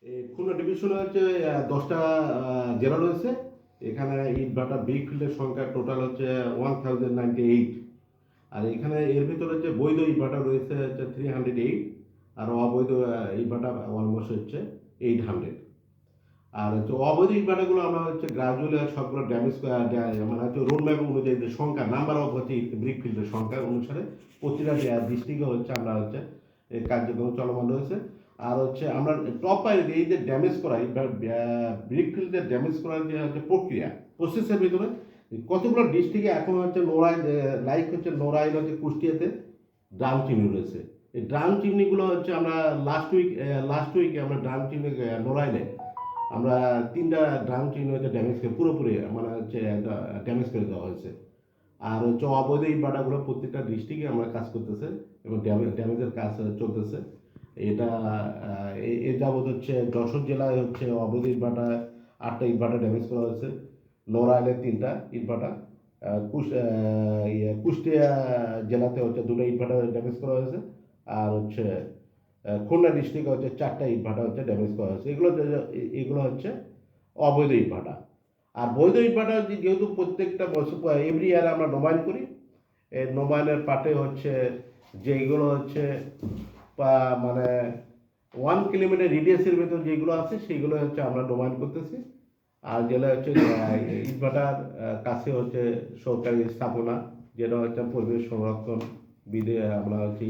এই খুলনা ডিভিশনে হচ্ছে 10টা জেলা রয়েছে। এখানে ইট ভাটা ব্রিক ফিল্ডের সংখ্যা টোটাল হচ্ছে 1098। আর এখানে এর ভিতরে হচ্ছে বৈধ ইট ভাটা রয়েছে হচ্ছে 308, আর অবৈধ ইট ভাটা অলমোস্ট হচ্ছে 800। আর হচ্ছে অবৈধ ইট ভাটাগুলো আমরা হচ্ছে গ্রাজুয়ালি সবগুলো ড্যামেজ মানে হচ্ছে রোড ম্যাপ অনুযায়ী যে সংখ্যা নাম্বার অফ হচ্ছে ব্রিক ফিল্ডের সংখ্যা অনুসারে প্রতিটা ডিস্ট্রিক্টে হচ্ছে আমরা হচ্ছে এই কার্যক্রম চলমান রয়েছে। আর হচ্ছে আমরা টপ এই যে ড্যামেজ করা ব্রিক ফিল্ডে ড্যামেজ করার যে হচ্ছে প্রক্রিয়া প্রসেসের ভিতরে কতগুলো ডিস্ট্রিক্টে এখন হচ্ছে নোড়াই, লাইক হচ্ছে নোড়াইল হচ্ছে কুষ্টিয়াতে ড্রাম চিমনি রয়েছে। এই ড্রাম চিমনিগুলো হচ্ছে আমরা লাস্ট উইকে আমরা ড্রাম চিমনি নোড়াইলে আমরা 3টা ড্রাম চিমনি হচ্ছে ড্যামেজ করে পুরোপুরি মানে হচ্ছে ড্যামেজ করে দেওয়া হয়েছে। আর হচ্ছে অবৈধ ইট ভাটাগুলো প্রত্যেকটা ডিস্ট্রিক্টে আমরা কাজ করতেছে এবং ড্যামেজের কাজ চলতেছে। এটা এ যাবৎ হচ্ছে যশোর জেলায় হচ্ছে অবৈধ ইট ভাটা 8টা ইট ভাটা ড্যামেজ করা হয়েছে, নড়াইলে 3টা ইট ভাটা, কুষ্টিয়া জেলাতে হচ্ছে 2টা ইট ভাটা ড্যামেজ করা হয়েছে। আর হচ্ছে খুলনা ডিস্ট্রিক্টে হচ্ছে 4টা ইট ভাটা হচ্ছে ড্যামেজ করা হয়েছে। এগুলো হচ্ছে অবৈধ ইট ভাটা। আর বৈধ ইট ভাটা যেহেতু প্রত্যেকটা বছর এভরি ইয়ার আমরা নবায়ন করি, এই নবায়নের পার্টে হচ্ছে যেগুলো হচ্ছে মানে 1 কিলোমিটার রেডিয়াসের ভেতর যেগুলো আছে সেগুলো হচ্ছে আমরা নবায়ন করতেছি। আর যেটা হচ্ছে ইটভাটার কাছে হচ্ছে সরকারি স্থাপনা, যেটা হচ্ছে পরিবেশ সংরক্ষণ বিধে আমরা হচ্ছে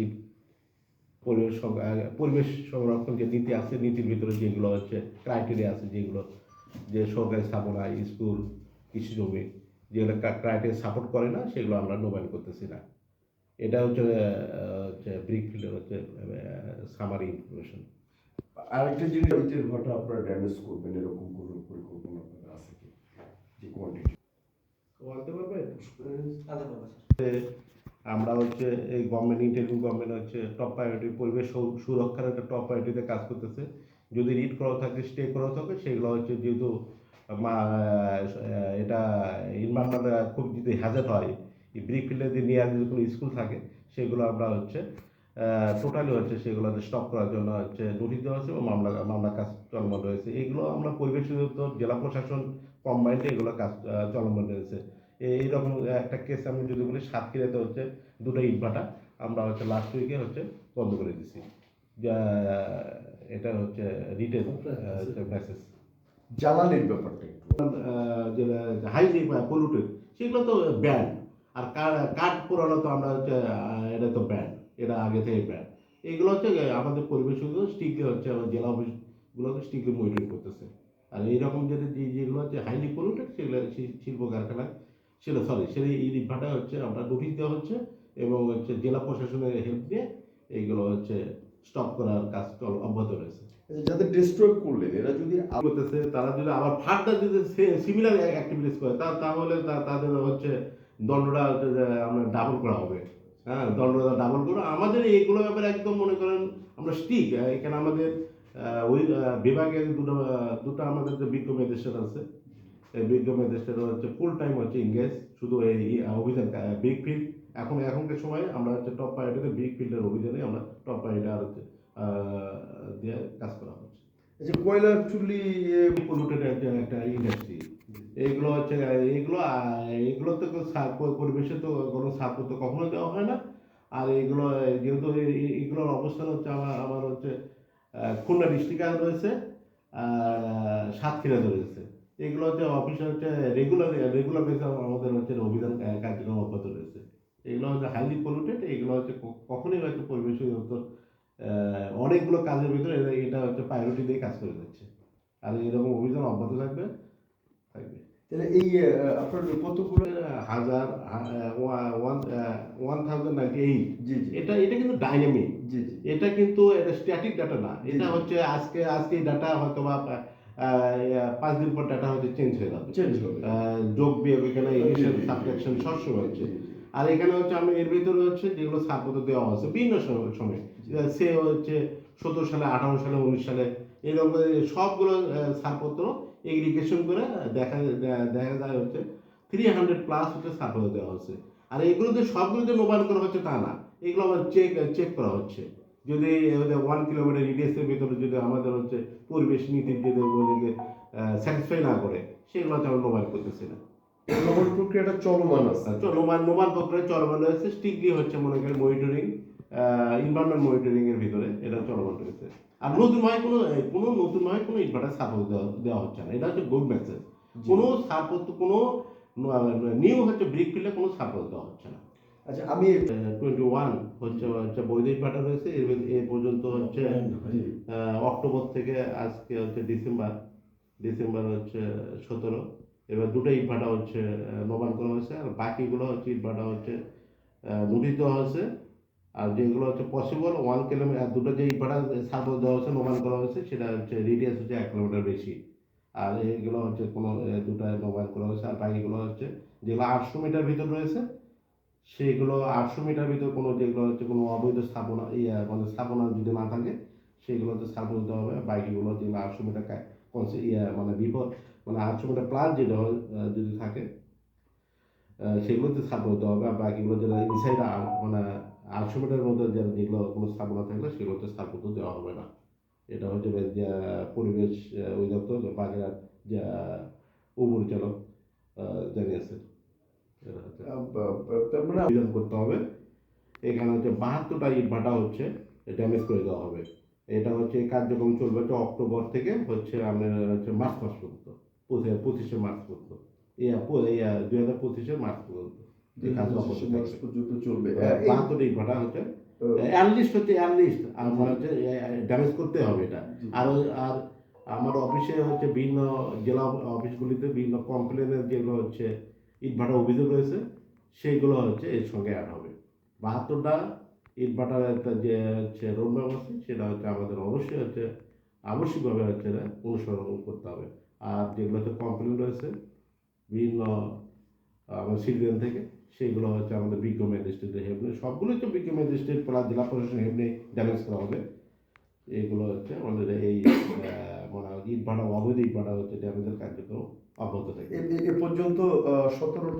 পরিবেশ সংরক্ষণ যে নীতি আছে, নীতির ভিতরে যেগুলো হচ্ছে ক্রাইটেরিয়া আছে, যেগুলো যে সরকারি স্থাপনা, স্কুল, কৃষি জমি যেগুলো ক্রাইটেরিয়া সাপোর্ট করে না সেগুলো আমরা নবায়ন করতেছি না। এটা হচ্ছে হচ্ছে ব্রিক ফিল্ডের হচ্ছে সামারি ইনফরমেশন। আরেকটা জিনিস, ইটের ভাটা আপনারা ড্যামেজ করবেন এরকম কোনো পরিকল্পনা আপনাদের আছে কি? যে কোয়ান্টিটি বলতে পারবেন? আমরা হচ্ছে এই গভর্নমেন্ট হচ্ছে টপ প্রায়োরিটি পরিবেশ সুরক্ষার একটা টপ প্রায়োরিটিতে কাজ করতেছে। যদি রিড করা থাকে, স্টে করা থাকে, সেগুলো হচ্ছে যেহেতু এটা ইনভারনমেন্ট খুব যদি হ্যাজার্ড হয়, এই ব্রিক ফিল্ডে যদি নিয়ে যদি কোনো স্কুল থাকে সেগুলো আমরা হচ্ছে টোটালি হচ্ছে সেগুলোতে স্টপ করার জন্য হচ্ছে নোটিশ দেওয়া হচ্ছে এবং মামলা কাজ চলমান রয়েছে। এগুলো আমরা পরিবেশ অধিদপ্তর, জেলা প্রশাসন কম্বাইন্ডে এগুলো কাজ চলমান রয়েছে। এইরকম একটা কেস আমি যদি বলি, সাতক্ষীরাতে হচ্ছে 2টা ইট ভাটা আমরা হচ্ছে লাস্ট উইকে হচ্ছে বন্ধ করে দিছি। যা এটা হচ্ছে রিটেন মেসেজ। জ্বালানির ব্যাপারটা একটু যে হাইলি পলিউটেড সেগুলো তো ব্যান। আর কাঠ পোড়ানো তো আমরা হচ্ছে এটা তো ব্যান, এটা আগে থেকে ব্যান। এগুলো হচ্ছে আমাদের পরিবেশ স্ট্রিক্টলি হচ্ছে আমার জেলা অফিসগুলোকে স্ট্রিক্টলি মনিটরিং করতেছে। আর এইরকম যেগুলো হচ্ছে হাইলি পলিউটেড সেগুলো শিল্প কারখানা সেটা এই ভাটা হচ্ছে আমরা নোটিশ দেওয়া হচ্ছে এবং হচ্ছে জেলা প্রশাসনের হেল্প নিয়ে এইগুলো হচ্ছে স্টপ করার কাজ অব্যাহত রয়েছে। যাদের ডিস্ট্রয় করলেন এরা যদি করতেছে, তারা যদি আবার ফার্দার যদি সিমিলার অ্যাক্টিভিটিস করে তাহলে তাদের হচ্ছে দণ্ডটা আমরা ডাবল করা হবে। হ্যাঁ, দণ্ডটা ডাবল করে আমাদের এইগুলো ব্যাপারে একদম মনে করেন আমরা স্টিক। এখানে আমাদের ওই বিভাগের দুটো আমাদের যে বিজ্ঞ ম্যাজিস্ট্রেট আছে, এই বিজ্ঞ ম্যাজিস্ট্রেট হচ্ছে ফুল টাইম হচ্ছে ইংগেজ শুধু এই অভিযান ব্রিক ফিল্ড। এখনকার সময় আমরা হচ্ছে টপ প্রায়োরিটিতে ব্রিক ফিল্ডের অভিযানে আমরা টপ প্রায়োরিটি আর হচ্ছে দিয়ে কাজ করা হচ্ছে। যে কয়লার চুল্লি পলিউটেড একটা ইন্ডাস্ট্রি। এইগুলো হচ্ছে এইগুলো তো পরিবেশে তো কোনো ছাত্র তো কখনো দেওয়া হয় না। আর এইগুলো যেহেতু এইগুলোর অবস্থান হচ্ছে আমার হচ্ছে খুলনা ডিস্ট্রিক্টে রয়েছে, সাতক্ষীরাতে রয়েছে। এগুলো হচ্ছে অফিসে হচ্ছে রেগুলার বেসে আমাদের হচ্ছে অভিযান কার্যক্রম অব্যাহত রয়েছে। এগুলো হচ্ছে হাইলি পলিউটেড। এগুলো হচ্ছে কখনোই হয়তো পরিবেশ অধিদপ্তর অনেকগুলো কাজের ভিতরে এটা হচ্ছে প্রায়োরিটি দিয়ে কাজ করে যাচ্ছে। আর এরকম অভিযান অব্যাহত থাকবে। তাহলে এই আপনার কতগুলো 1098। জি জি এটা কিন্তু ডাইনামিক। জি জি এটা কিন্তু এটা স্ট্যাটিক ডাটা না। এটা হচ্ছে আজকে এই ডাটা হয়তো বা 5 দিন পর ডাটা হয়তো চেঞ্জ হয়ে যাবে, চেঞ্জ হবে। যোগ বিয়োগ এখানে এডিশন জি, জি, সাবট্রাকশন জি, সবসময় হচ্ছে। জি, জি। আর এখানে হচ্ছে আমি এর ভিতরে হচ্ছে যেগুলো ছাড়পত্র দেওয়া হচ্ছে বিভিন্ন সময় সে হচ্ছে 17 সালে, 18 সালে, 19 সালে এরকম সবগুলো ছাড়পত্র এগ্রিগেশন করে দেখা যায় হচ্ছে 300+ হচ্ছে ছাড়পত্র দেওয়া হচ্ছে। আর এগুলোতে সবগুলোতে নবায়ন করা হচ্ছে তা না, এগুলো আবার চেক করা হচ্ছে যদি 1 কিলোমিটার রেডিয়াসের ভিতরে যদি আমাদের হচ্ছে পরিবেশ নীতির যদি ওগুলোকে স্যাটিসফাই না করে, সেগুলো হচ্ছে আমরা নবায়ন করতেছি না। নবায়ন প্রক্রিয়াটা চলমান আছে। নবায়ন প্রক্রিয়া চলমান রয়েছে, স্ট্রিক্টলি হচ্ছে মনে করেন মনিটরিং, এনভায়রনমেন্ট মনিটরিং এর ভিতরে এটা চলমান রয়েছে। আর নতুন ভাবে কোনো নতুন ভাবে কোনো ইনভার্টার সাপোর্ট দেওয়া হচ্ছে না, এটা হচ্ছে গুড মেসেজ। কোনো সাপোর্ট, কোনো নিউ হচ্ছে ব্রিক ফিল্ডে কোনো সাপোর্ট দেওয়া হচ্ছে না। আচ্ছা, আমি 21 হচ্ছে বৈধ ইনভার্টার রয়েছে এ পর্যন্ত হচ্ছে অক্টোবর থেকে আজকে হচ্ছে ডিসেম্বর হচ্ছে 17। এবার দুটো ইনভার্টার হচ্ছে নবায়ন করা হয়েছে, আর বাকিগুলো হচ্ছে ইনভার্টার হচ্ছে নোটিশ দেওয়া হয়েছে। আর যেগুলো হচ্ছে পসিবল 1 কিলোমিটার, দুটো যে ইনভার্টার সাপোর্ট দেওয়া হয়েছে নবায়ন করা হয়েছে, সেটা হচ্ছে রেডিয়াস হচ্ছে 1 কিলোমিটার বেশি। আর এইগুলো হচ্ছে কোনো দুটো নবায়ন করা হয়েছে। আর বাকিগুলো হচ্ছে যেগুলো 800 মিটার ভিতর রয়েছে, সেইগুলো 800 মিটার ভিতর কোনো যেগুলো হচ্ছে কোনো অবৈধ স্থাপনা মানে স্থাপনা যদি না থাকে, সেগুলোতে সাপোর্ট দেওয়া হবে। বাকিগুলো যেগুলো 800 মিটার মানে বিপদ মানে 800 মিটার প্লাস যেটা যদি থাকে, সেগুলোতে সাপোর্ট দেওয়া হবে। আর বাকিগুলো যেটা ইনসাইড মানে 800 মিটারের মধ্যে যেগুলো কোনো স্থাপনা থাকলে সেগুলোতে সাপোর্ট দেওয়া হবে না। এটা হচ্ছে যে পরিবেশ অধিদপ্তর বাগেরহাট যা উপপরিচালক জানিয়েছেন। এটা হচ্ছে তার মানে আবেদন করতে হবে। এখানে হচ্ছে 72টা ইটভাটা হচ্ছে ড্যামেজ করে দেওয়া হবে। এটা হচ্ছে কার্যক্রম চলবে হচ্ছে অক্টোবর থেকে হচ্ছে আমাদের হচ্ছে মার্চ মাস পর্যন্ত, 25শে মার্চ পর্যন্ত, 2025 মার্চ পর্যন্ত এই কাজ মাস পর্যন্ত চলবে। 72টা ইটভাটা হচ্ছে অ্যাটলিস্ট আমার হচ্ছে ড্যামেজ করতে হবে এটা। আর আমার অফিসে হচ্ছে বিভিন্ন জেলা অফিসগুলিতে বিভিন্ন কমপ্লেনের যেগুলো হচ্ছে ইটভাটা অভিযোগ রয়েছে, সেইগুলো হচ্ছে এর সঙ্গে অ্যাড হবে। 72টা ইটভাটার একটা যে হচ্ছে রোড ম্যাপ আছে, সেটা হচ্ছে আমাদের অবশ্যই হচ্ছে আবশ্যিকভাবে হচ্ছে এটা অনুসরণ করতে হবে। আর যেগুলো হচ্ছে কমপ্লেন রয়েছে বিভিন্ন আমাদের সিটিজেন থেকে, সেইগুলো হচ্ছে আমাদের বিজ্ঞ ম্যাজিস্ট্রেটের হেল্প নিয়ে, সবগুলো হচ্ছে বিজ্ঞ ম্যাজিস্ট্রেট প্লাস জেলা প্রশাসনের হেল্প নিয়ে ড্যামেজ করা হবে। এগুলো হচ্ছে আমাদের এই মানে ইটভাটা অবৈধ ইটভাটা হচ্ছে ড্যামেজের কার্যক্রম অব্যাহত থাকে। এ পর্যন্ত 17